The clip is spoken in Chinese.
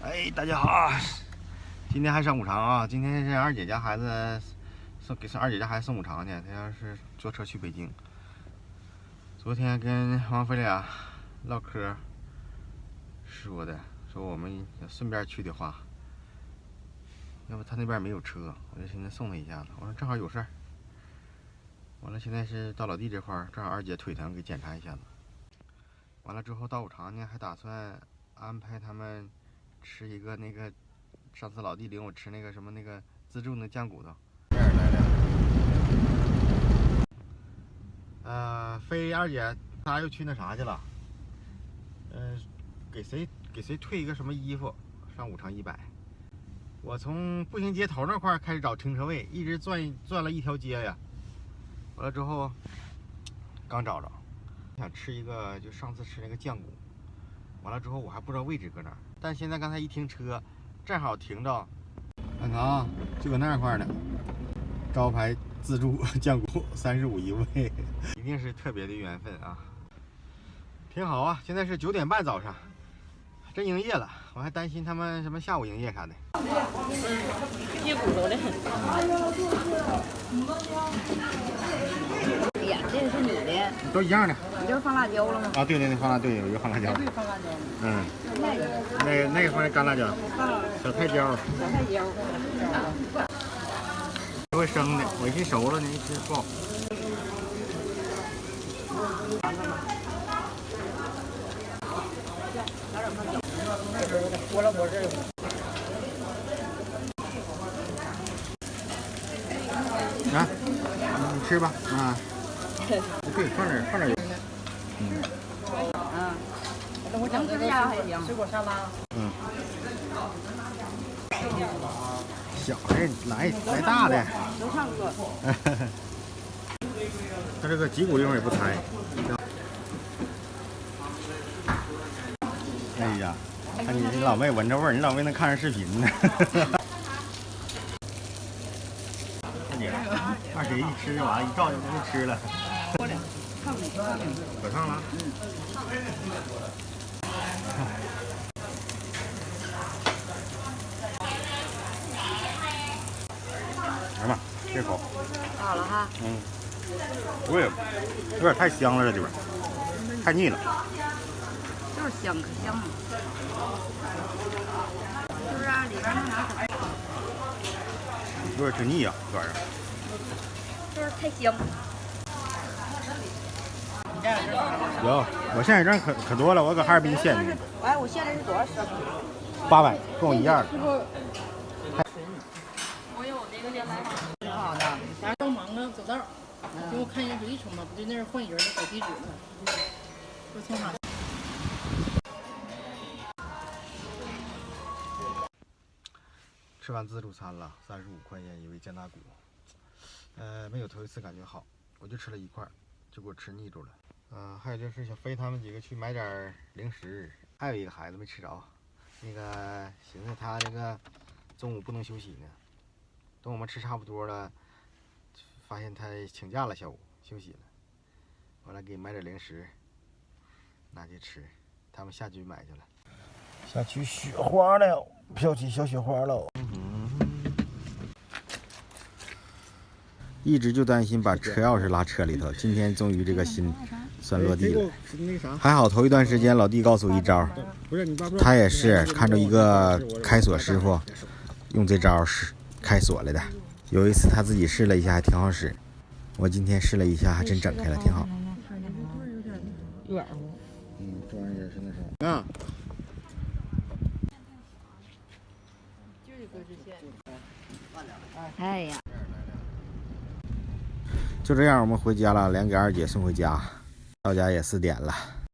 哎，大家好，今天还上午场啊！今天是二姐家孩子给二姐家孩子送午场去，他要是坐车去北京。昨天跟王菲俩唠嗑，说我们顺便去的话，要不他那边没有车，我就寻思送他一下子。我说正好有事儿。完了，现在是到老弟这块儿，正好二姐腿疼，给检查一下子。完了之后到午场呢，还打算安排他们吃一个那个上次老弟领我吃那个什么那个自助那酱骨头。这儿来了。飞二姐她又去那啥去了。给谁退一个什么衣服，上午场100。我从步行街头那块开始找停车位，一直转了一条街呀。完了之后，刚找着，想吃一个就上次吃那个酱骨。完了之后我还不知道位置搁哪儿，但现在刚才一停车，正好停着，看看啊，就搁那块呢，招牌自助酱骨35一位，一定是特别的缘分啊，挺好啊。现在是9点半早上，真营业了，我还担心他们什么下午营业啥的。接骨头的很。哎呀，这个是你的，都一样的。你这放辣椒了吗？啊，对，放辣椒，对，有一个放辣椒。对，放辣椒。嗯。那个放干辣椒。小菜椒。小菜椒。都会生的，我一熟了呢，一吃不好。来，你吃吧，啊。对，放点油。等我整这个水果沙拉。嗯。小的来大的。都差不多。他这个脊骨地方也不拆。哎呀，看你老妹闻着味儿，你老妹能看着视频呢。看你二姐一吃完一照就不吃了。可上了。来吧，这口。好了哈。嗯。不是，有点太香了，这地方太腻了。就是香，可香了。就是啊，里边那啥。有点挺腻啊，这玩意儿。就是太香。有，我现在这可多了，我搁哈尔滨县的。哎，我现在是多少？800，跟我一样的。我有那个连来码。挺好的，咱正忙着走道，给我看一眼手机充吧，不对，那是换人的改地址了。我从哪？吃完自助餐了，35块钱一位酱大骨，没有头一次感觉好，我就吃了1块，就给我吃腻住了。还有就是小飞他们几个去买点零食，还有一个孩子没吃着，那个寻思他这个中午不能休息呢，等我们吃差不多了，发现他请假了，下午休息了，完了给买点零食，拿去吃，他们下去买去了，下去雪花了，飘起小雪花了。一直就担心把车钥匙拉车里头，今天终于这个心算落地了。还好头一段时间老弟告诉我一招，他也是看着一个开锁师傅用这招是开锁来的。有一次他自己试了一下，还挺好使。我今天试了一下，还真整开了，挺好。软乎。这玩意儿是那啥啊。就是搁这线。哎呀。就这样，我们回家了，连给二姐送回家，到家也4点了。